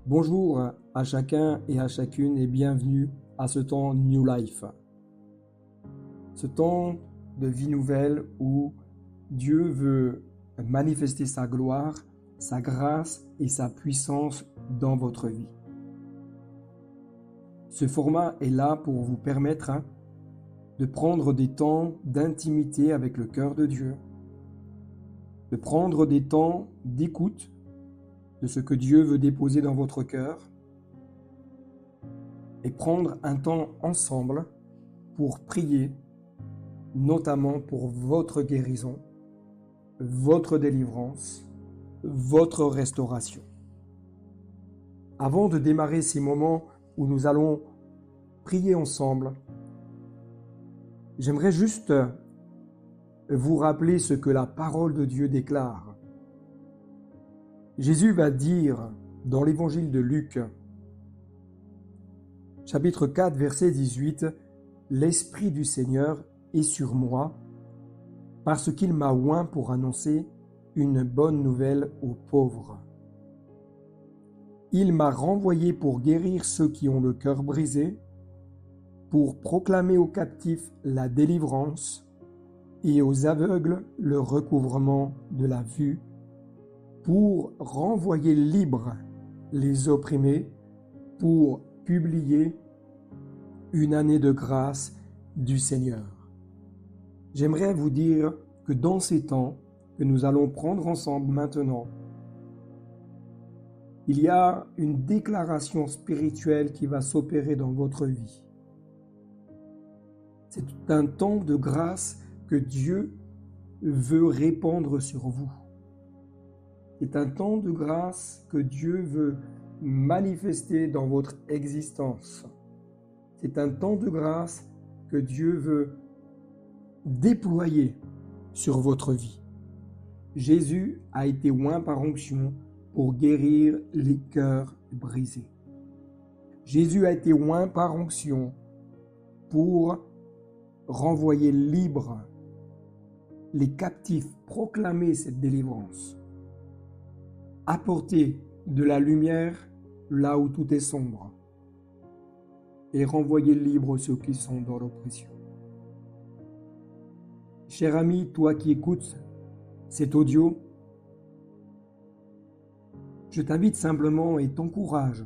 Bonjour à chacun et à chacune et bienvenue à ce temps New Life. Ce temps de vie nouvelle où Dieu veut manifester sa gloire, sa grâce et sa puissance dans votre vie. Ce format est là pour vous permettre de prendre des temps d'intimité avec le cœur de Dieu, de prendre des temps d'écoute de ce que Dieu veut déposer dans votre cœur et prendre un temps ensemble pour prier, notamment pour votre guérison, votre délivrance, votre restauration. Avant de démarrer ces moments où nous allons prier ensemble, j'aimerais juste vous rappeler ce que la parole de Dieu déclare. Jésus va dire dans l'évangile de Luc, chapitre 4, verset 18, « L'Esprit du Seigneur est sur moi, parce qu'il m'a oint pour annoncer une bonne nouvelle aux pauvres. Il m'a renvoyé pour guérir ceux qui ont le cœur brisé, pour proclamer aux captifs la délivrance et aux aveugles le recouvrement de la vue, pour renvoyer libres les opprimés, pour publier une année de grâce du Seigneur. » J'aimerais vous dire que dans ces temps que nous allons prendre ensemble maintenant, il y a une déclaration spirituelle qui va s'opérer dans votre vie. C'est un temps de grâce que Dieu veut répandre sur vous. C'est un temps de grâce que Dieu veut manifester dans votre existence. C'est un temps de grâce que Dieu veut déployer sur votre vie. Jésus a été oint par onction pour guérir les cœurs brisés. Jésus a été oint par onction pour renvoyer libres les captifs, proclamer cette délivrance, apporter de la lumière là où tout est sombre et renvoyer libres ceux qui sont dans l'oppression. Cher ami, toi qui écoutes cet audio, je t'invite simplement et t'encourage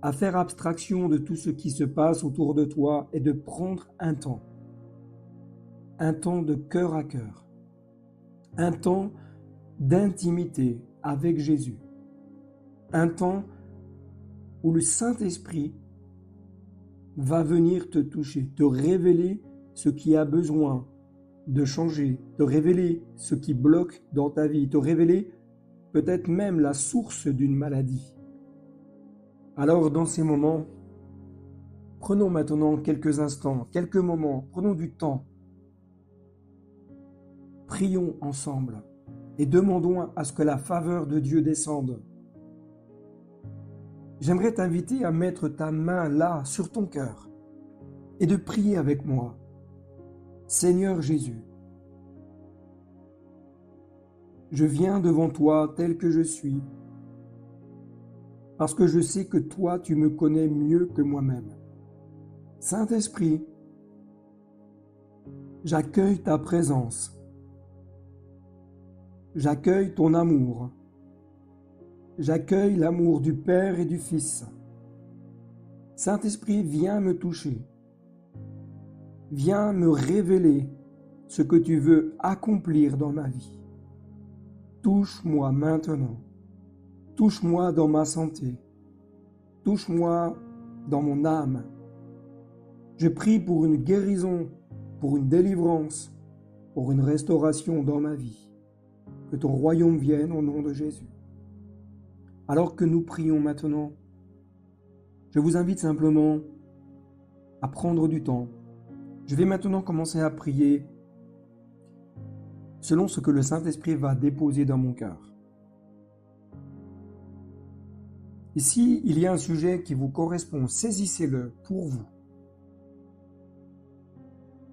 à faire abstraction de tout ce qui se passe autour de toi et de prendre un temps de cœur à cœur, un temps d'intimité avec Jésus, un temps où le Saint-Esprit va venir te toucher, te révéler ce qui a besoin de changer, te révéler ce qui bloque dans ta vie, te révéler peut-être même la source d'une maladie. Alors dans ces moments, prenons maintenant quelques instants, quelques moments, prenons du temps, prions ensemble et demandons à ce que la faveur de Dieu descende. J'aimerais t'inviter à mettre ta main là, sur ton cœur, et de prier avec moi. Seigneur Jésus, je viens devant toi tel que je suis, parce que je sais que toi, tu me connais mieux que moi-même. Saint-Esprit, j'accueille ta présence, j'accueille ton amour, j'accueille l'amour du Père et du Fils. Saint-Esprit, viens me toucher, viens me révéler ce que tu veux accomplir dans ma vie. Touche-moi maintenant, touche-moi dans ma santé, touche-moi dans mon âme. Je prie pour une guérison, pour une délivrance, pour une restauration dans ma vie. Que ton royaume vienne au nom de Jésus. Alors que nous prions maintenant, je vous invite simplement à prendre du temps. Je vais maintenant commencer à prier selon ce que le Saint-Esprit va déposer dans mon cœur. Ici, il y a un sujet qui vous correspond, saisissez-le pour vous.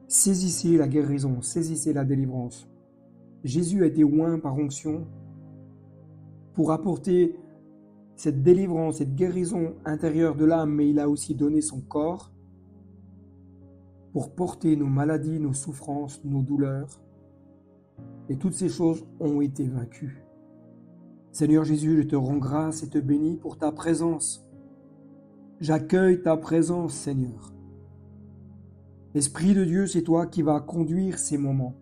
Saisissez la guérison, saisissez la délivrance. Jésus a été oint par onction pour apporter cette délivrance, cette guérison intérieure de l'âme, mais il a aussi donné son corps pour porter nos maladies, nos souffrances, nos douleurs. Et toutes ces choses ont été vaincues. Seigneur Jésus, je te rends grâce et te bénis pour ta présence. J'accueille ta présence, Seigneur. Esprit de Dieu, c'est toi qui vas conduire ces moments,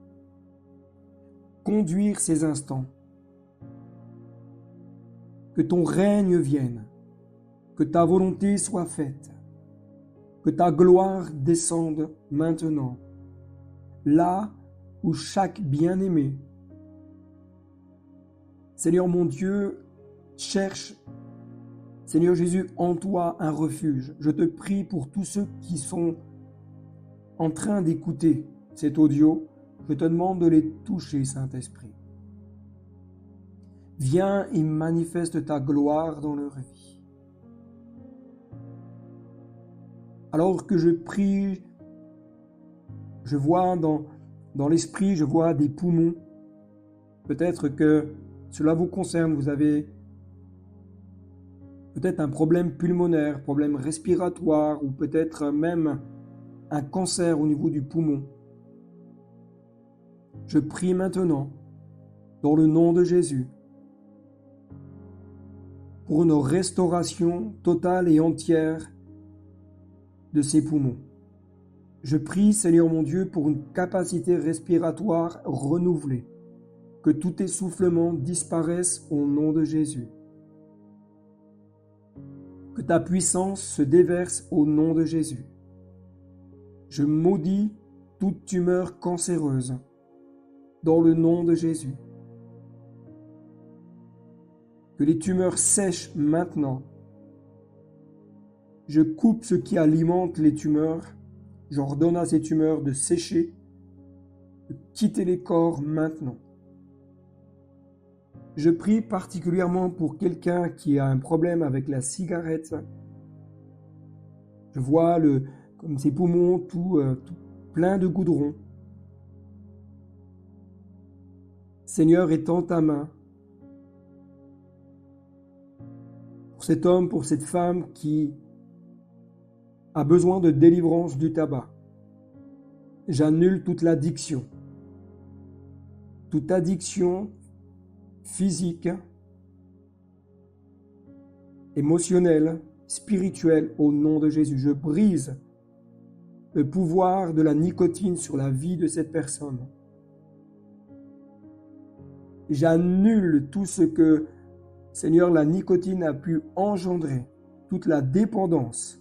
conduire ces instants. Que ton règne vienne, que ta volonté soit faite, que ta gloire descende maintenant, là où chaque bien-aimé, Seigneur mon Dieu, cherche, Seigneur Jésus, en toi un refuge. Je te prie pour tous ceux qui sont en train d'écouter cet audio, je te demande de les toucher, Saint-Esprit. Viens et manifeste ta gloire dans leur vie. Alors que je prie, je vois dans l'esprit, je vois des poumons. Peut-être que cela vous concerne, vous avez peut-être un problème pulmonaire, problème respiratoire ou peut-être même un cancer au niveau du poumon. Je prie maintenant, dans le nom de Jésus, pour une restauration totale et entière de ces poumons. Je prie, Seigneur mon Dieu, pour une capacité respiratoire renouvelée, que tout essoufflement disparaisse au nom de Jésus. Que ta puissance se déverse au nom de Jésus. Je maudis toute tumeur cancéreuse dans le nom de Jésus. Que les tumeurs sèchent maintenant. Je coupe ce qui alimente les tumeurs. J'ordonne à ces tumeurs de sécher, de quitter les corps maintenant. Je prie particulièrement pour quelqu'un qui a un problème avec la cigarette. Je vois comme ses poumons tout plein de goudron. Seigneur, étends ta main pour cet homme, pour cette femme qui a besoin de délivrance du tabac. J'annule toute addiction physique, émotionnelle, spirituelle, au nom de Jésus. Je brise le pouvoir de la nicotine sur la vie de cette personne. J'annule tout ce que, Seigneur, la nicotine a pu engendrer, toute la dépendance.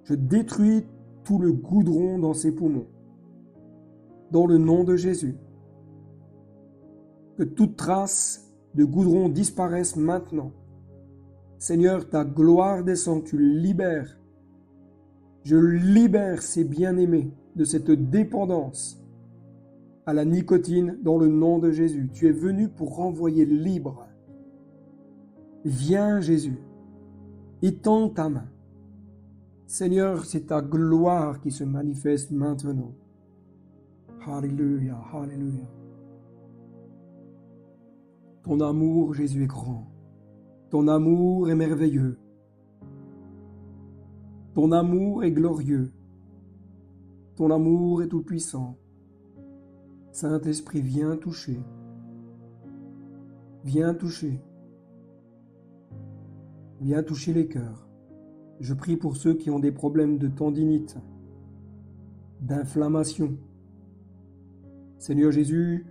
Je détruis tout le goudron dans ses poumons. Dans le nom de Jésus. Que toute trace de goudron disparaisse maintenant. Seigneur, ta gloire descend, tu libères. Je libère ces bien-aimés de cette dépendance à la nicotine dans le nom de Jésus. Tu es venu pour renvoyer libre. Viens Jésus, étends ta main. Seigneur, c'est ta gloire qui se manifeste maintenant. Alléluia, alléluia. Ton amour, Jésus, est grand. Ton amour est merveilleux. Ton amour est glorieux. Ton amour est tout-puissant. Saint-Esprit, viens toucher. Viens toucher. Viens toucher les cœurs. Je prie pour ceux qui ont des problèmes de tendinite, d'inflammation. Seigneur Jésus,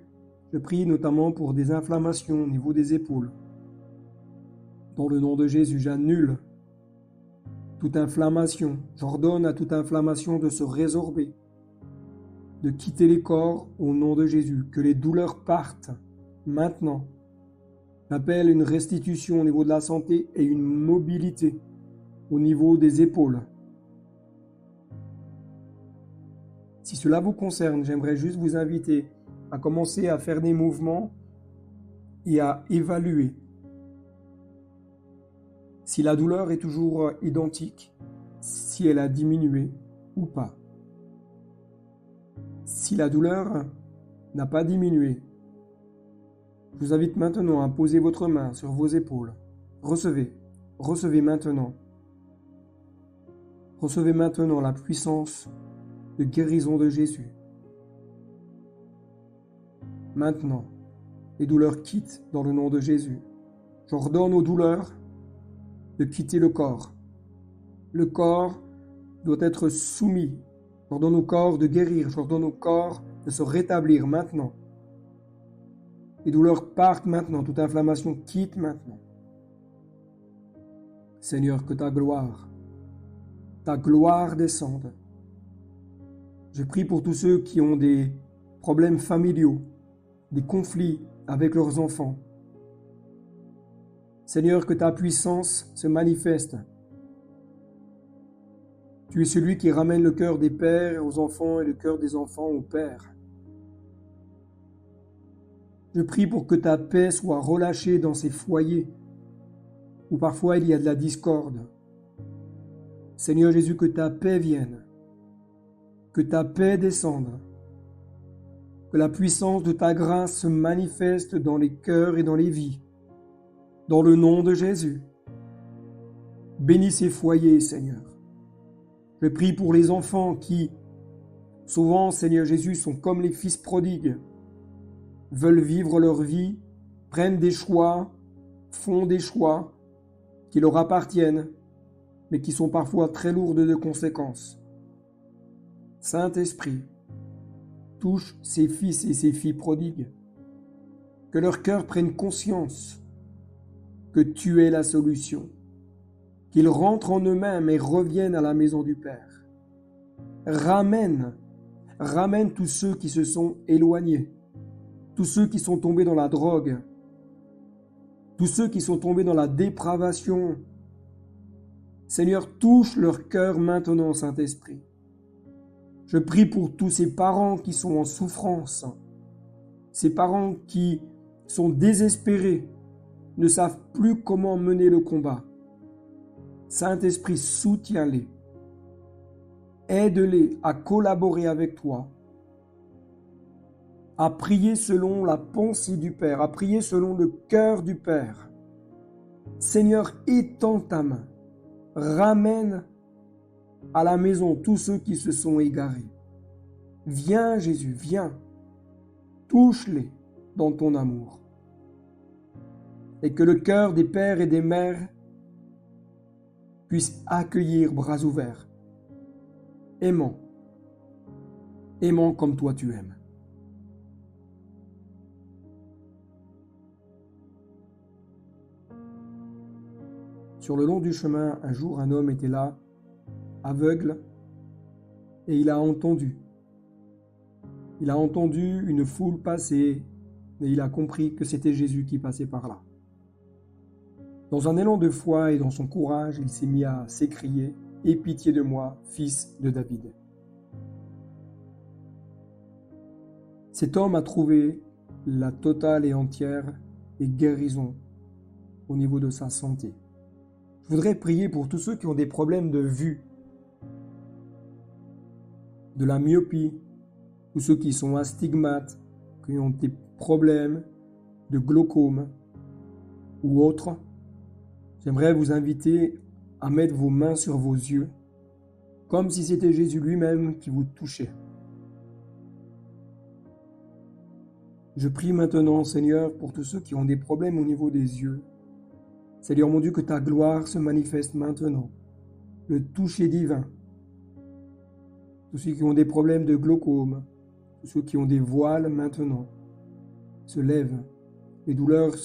je prie notamment pour des inflammations au niveau des épaules. Dans le nom de Jésus, j'annule toute inflammation. J'ordonne à toute inflammation de se résorber, de quitter les corps au nom de Jésus. Que les douleurs partent maintenant. J'appelle une restitution au niveau de la santé et une mobilité au niveau des épaules. Si cela vous concerne, j'aimerais juste vous inviter à commencer à faire des mouvements et à évaluer si la douleur est toujours identique, si elle a diminué ou pas. Si la douleur n'a pas diminué, je vous invite maintenant à poser votre main sur vos épaules, recevez maintenant. Recevez maintenant la puissance de guérison de Jésus. Maintenant, les douleurs quittent dans le nom de Jésus. J'ordonne aux douleurs de quitter le corps. Le corps doit être soumis. J'ordonne au corps de guérir. J'ordonne au corps de se rétablir maintenant. Les douleurs partent maintenant. Toute inflammation quitte maintenant. Seigneur, que ta gloire descende. Je prie pour tous ceux qui ont des problèmes familiaux, des conflits avec leurs enfants. Seigneur, que ta puissance se manifeste. Tu es celui qui ramène le cœur des pères aux enfants et le cœur des enfants aux pères. Je prie pour que ta paix soit relâchée dans ces foyers où parfois il y a de la discorde. Seigneur Jésus, que ta paix vienne, que ta paix descende, que la puissance de ta grâce se manifeste dans les cœurs et dans les vies. Dans le nom de Jésus, bénis ces foyers, Seigneur. Je prie pour les enfants qui, souvent, Seigneur Jésus, sont comme les fils prodigues, veulent vivre leur vie, prennent des choix, font des choix qui leur appartiennent, mais qui sont parfois très lourdes de conséquences. Saint-Esprit, touche ces fils et ces filles prodigues, que leur cœur prenne conscience que tu es la solution, qu'ils rentrent en eux-mêmes et reviennent à la maison du Père. Ramène tous ceux qui se sont éloignés, tous ceux qui sont tombés dans la drogue, tous ceux qui sont tombés dans la dépravation. Seigneur, touche leur cœur maintenant, Saint-Esprit. Je prie pour tous ces parents qui sont en souffrance, ces parents qui sont désespérés, ne savent plus comment mener le combat. Saint-Esprit, soutiens-les. Aide-les à collaborer avec toi, à prier selon la pensée du Père, à prier selon le cœur du Père. Seigneur, étends ta main. Ramène à la maison tous ceux qui se sont égarés. Viens, Jésus, viens. Touche-les dans ton amour. Et que le cœur des pères et des mères puisse accueillir bras ouverts, aimant comme toi tu aimes. Sur le long du chemin, un jour, un homme était là, aveugle, et il a entendu. Il a entendu une foule passer, et il a compris que c'était Jésus qui passait par là. Dans un élan de foi et dans son courage, il s'est mis à s'écrier « Aie pitié de moi, fils de David ». Cet homme a trouvé la totale et entière et guérison au niveau de sa santé. Je voudrais prier pour tous ceux qui ont des problèmes de vue, de la myopie, ou ceux qui sont astigmates, qui ont des problèmes de glaucome ou autres. J'aimerais vous inviter à mettre vos mains sur vos yeux, comme si c'était Jésus lui-même qui vous touchait. Je prie maintenant, Seigneur, pour tous ceux qui ont des problèmes au niveau des yeux. Seigneur mon Dieu, que ta gloire se manifeste maintenant. Le toucher divin. Tous ceux qui ont des problèmes de glaucome, tous ceux qui ont des voiles maintenant, se lèvent. Les douleurs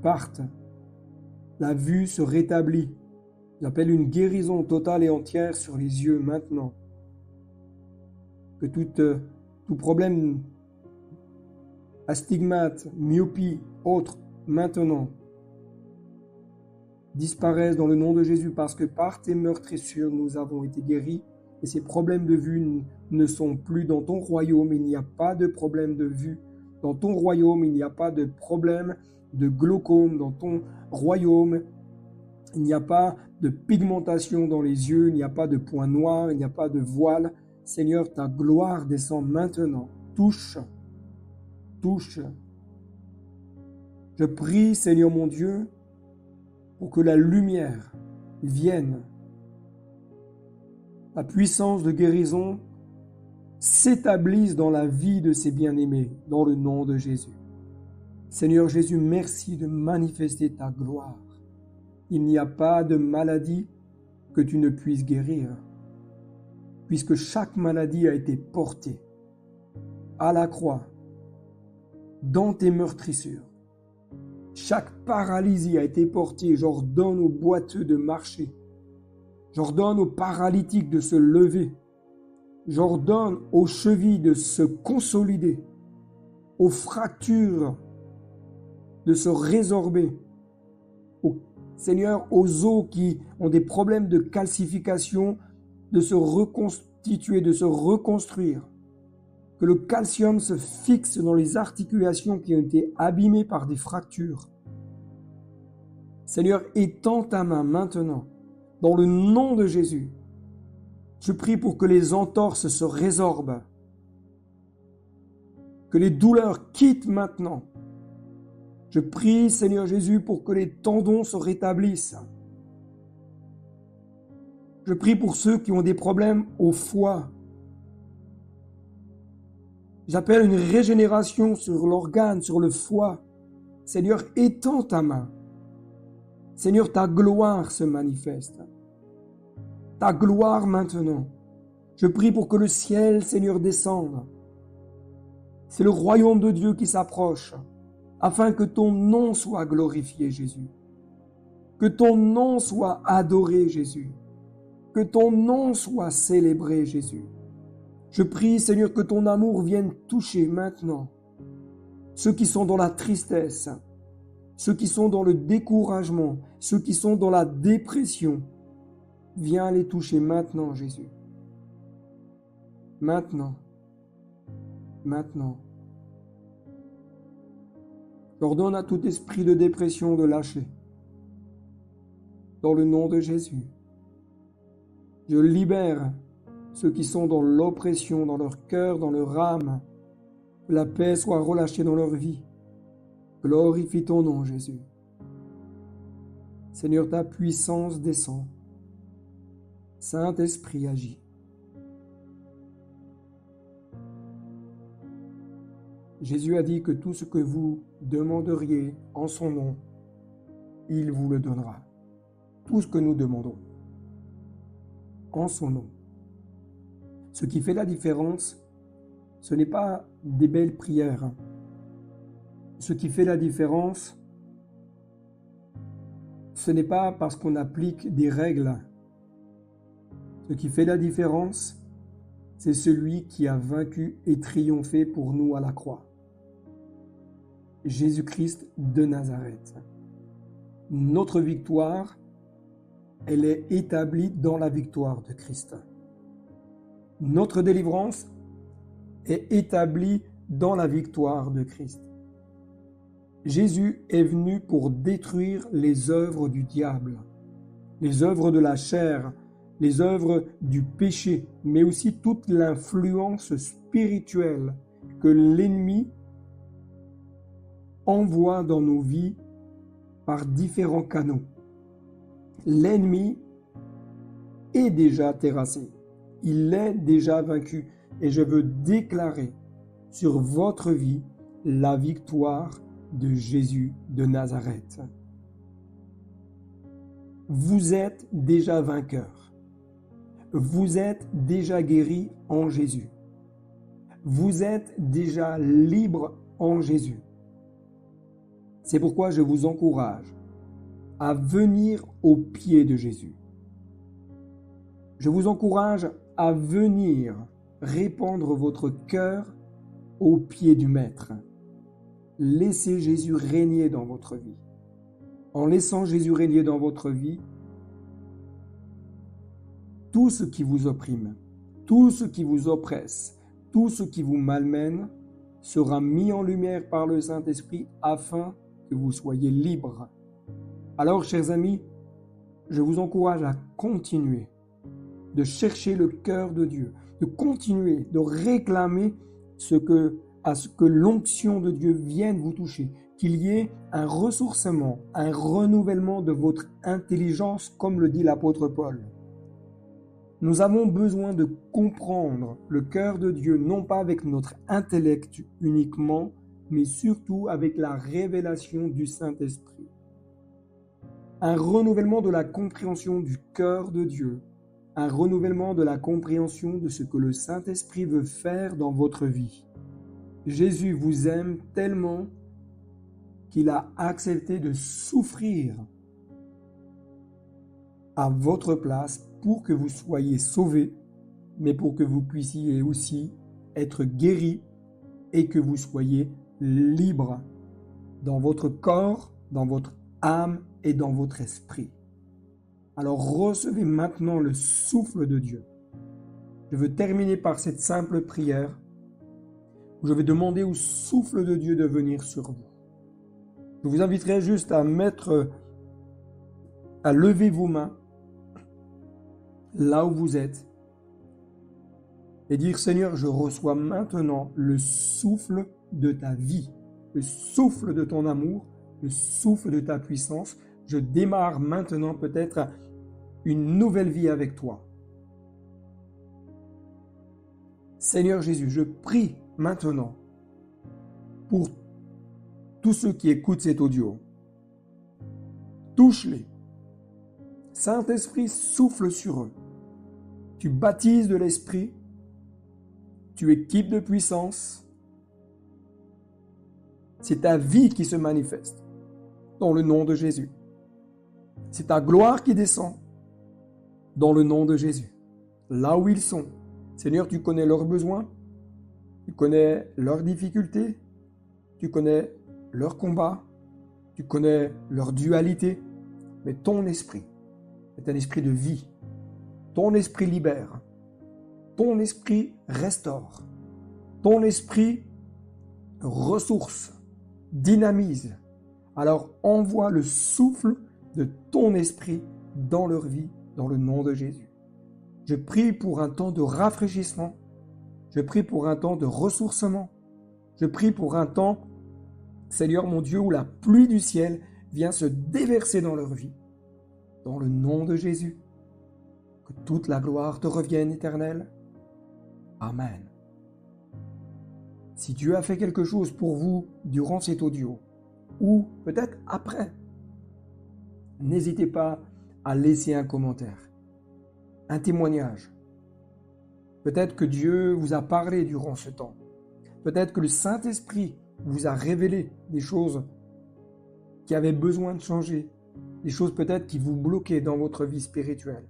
partent. La vue se rétablit. J'appelle une guérison totale et entière sur les yeux maintenant. Que tout problème astigmate, myopie, autre, maintenant, disparaissent dans le nom de Jésus, parce que par tes meurtrissures, nous avons été guéris, et ces problèmes de vue ne sont plus dans ton royaume. Il n'y a pas de problème de vue dans ton royaume, il n'y a pas de problème de glaucome dans ton royaume, il n'y a pas de pigmentation dans les yeux, il n'y a pas de points noirs, il n'y a pas de voile. Seigneur, ta gloire descend maintenant. Touche. Je prie, Seigneur mon Dieu, pour que la lumière vienne. La puissance de guérison s'établisse dans la vie de ces bien-aimés, dans le nom de Jésus. Seigneur Jésus, merci de manifester ta gloire. Il n'y a pas de maladie que tu ne puisses guérir, puisque chaque maladie a été portée à la croix, dans tes meurtrissures. Chaque paralysie a été portée. J'ordonne aux boiteux de marcher. J'ordonne aux paralytiques de se lever. J'ordonne aux chevilles de se consolider, aux fractures de se résorber. Seigneur, aux os qui ont des problèmes de calcification, de se reconstituer, de se reconstruire. Que le calcium se fixe dans les articulations qui ont été abîmées par des fractures. Seigneur, étends ta main maintenant, dans le nom de Jésus. Je prie pour que les entorses se résorbent, que les douleurs quittent maintenant. Je prie, Seigneur Jésus, pour que les tendons se rétablissent. Je prie pour ceux qui ont des problèmes au foie. J'appelle une régénération sur l'organe, sur le foie. Seigneur, étends ta main. Seigneur, ta gloire se manifeste. Ta gloire maintenant. Je prie pour que le ciel, Seigneur, descende. C'est le royaume de Dieu qui s'approche, afin que ton nom soit glorifié, Jésus. Que ton nom soit adoré, Jésus. Que ton nom soit célébré, Jésus. Je prie, Seigneur, que ton amour vienne toucher maintenant ceux qui sont dans la tristesse, ceux qui sont dans le découragement, ceux qui sont dans la dépression. Viens les toucher maintenant, Jésus. Maintenant. Maintenant. J'ordonne à tout esprit de dépression de lâcher. Dans le nom de Jésus. Je libère ceux qui sont dans l'oppression, dans leur cœur, dans leur âme. Que la paix soit relâchée dans leur vie. Glorifie ton nom, Jésus. Seigneur, ta puissance descend. Saint-Esprit agit. Jésus a dit que tout ce que vous demanderiez en son nom, il vous le donnera. Tout ce que nous demandons en son nom. Ce qui fait la différence, ce n'est pas des belles prières. Ce qui fait la différence, ce n'est pas parce qu'on applique des règles. Ce qui fait la différence, c'est celui qui a vaincu et triomphé pour nous à la croix. Jésus-Christ de Nazareth. Notre victoire, elle est établie dans la victoire de Christ. Notre délivrance est établie dans la victoire de Christ. Jésus est venu pour détruire les œuvres du diable, les œuvres de la chair, les œuvres du péché, mais aussi toute l'influence spirituelle que l'ennemi envoie dans nos vies par différents canaux. L'ennemi est déjà terrassé, il est déjà vaincu, et je veux déclarer sur votre vie la victoire de Jésus de Nazareth. Vous êtes déjà vainqueur. Vous êtes déjà guéri en Jésus. Vous êtes déjà libre en Jésus. C'est pourquoi je vous encourage à venir au pied de Jésus. Je vous encourage à venir répandre votre cœur au pied du Maître. Laissez Jésus régner dans votre vie. En laissant Jésus régner dans votre vie, tout ce qui vous opprime, tout ce qui vous oppresse, tout ce qui vous malmène sera mis en lumière par le Saint-Esprit afin que vous soyez libres. Alors, chers amis, je vous encourage à continuer de chercher le cœur de Dieu, de continuer de réclamer à ce que l'onction de Dieu vienne vous toucher, qu'il y ait un ressourcement, un renouvellement de votre intelligence, comme le dit l'apôtre Paul. Nous avons besoin de comprendre le cœur de Dieu, non pas avec notre intellect uniquement, mais surtout avec la révélation du Saint-Esprit. Un renouvellement de la compréhension du cœur de Dieu, un renouvellement de la compréhension de ce que le Saint-Esprit veut faire dans votre vie. Jésus vous aime tellement qu'il a accepté de souffrir à votre place pour que vous soyez sauvés, mais pour que vous puissiez aussi être guéris et que vous soyez libres dans votre corps, dans votre âme et dans votre esprit. Alors recevez maintenant le souffle de Dieu. Je veux terminer par cette simple prière où je vais demander au souffle de Dieu de venir sur vous. Je vous inviterai juste à lever vos mains là où vous êtes et dire: Seigneur, je reçois maintenant le souffle de ta vie, le souffle de ton amour, le souffle de ta puissance. Je démarre maintenant peut-être une nouvelle vie avec toi. Seigneur Jésus, je prie maintenant pour tous ceux qui écoutent cet audio. Touche-les. Saint-Esprit, souffle sur eux. Tu baptises de l'Esprit, tu équipes de puissance. C'est ta vie qui se manifeste dans le nom de Jésus. C'est ta gloire qui descend dans le nom de Jésus. Là où ils sont, Seigneur, tu connais leurs besoins, tu connais leurs difficultés, tu connais leurs combats, tu connais leur dualité, mais ton esprit est un esprit de vie. Ton esprit libère, ton esprit restaure, ton esprit ressource, dynamise. Alors envoie le souffle de ton esprit dans leur vie, dans le nom de Jésus. Je prie pour un temps de rafraîchissement, je prie pour un temps de ressourcement, je prie pour un temps, Seigneur mon Dieu, où la pluie du ciel vient se déverser dans leur vie. Dans le nom de Jésus, que toute la gloire te revienne, Éternel. Amen. Si Dieu a fait quelque chose pour vous durant cet audio, ou peut-être après, n'hésitez pas à laisser un commentaire, un témoignage. Peut-être que Dieu vous a parlé durant ce temps. Peut-être que le Saint-Esprit vous a révélé des choses qui avaient besoin de changer, des choses peut-être qui vous bloquaient dans votre vie spirituelle.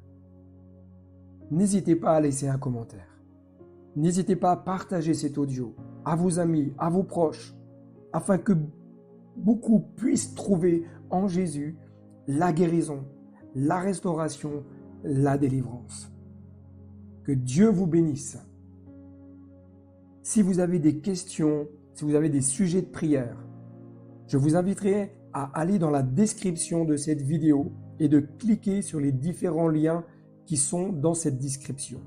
N'hésitez pas à laisser un commentaire. N'hésitez pas à partager cet audio à vos amis, à vos proches, afin que beaucoup puissent trouver en Jésus la guérison, la restauration, la délivrance. Que Dieu vous bénisse. Si vous avez des questions, si vous avez des sujets de prière, je vous inviterai à aller dans la description de cette vidéo et de cliquer sur les différents liens qui sont dans cette description.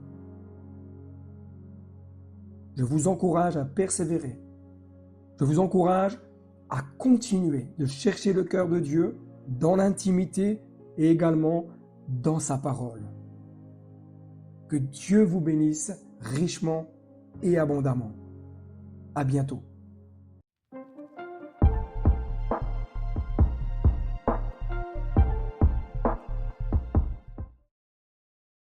Je vous encourage à persévérer. Je vous encourage à continuer de chercher le cœur de Dieu dans l'intimité et également dans sa parole. Que Dieu vous bénisse richement et abondamment. À bientôt.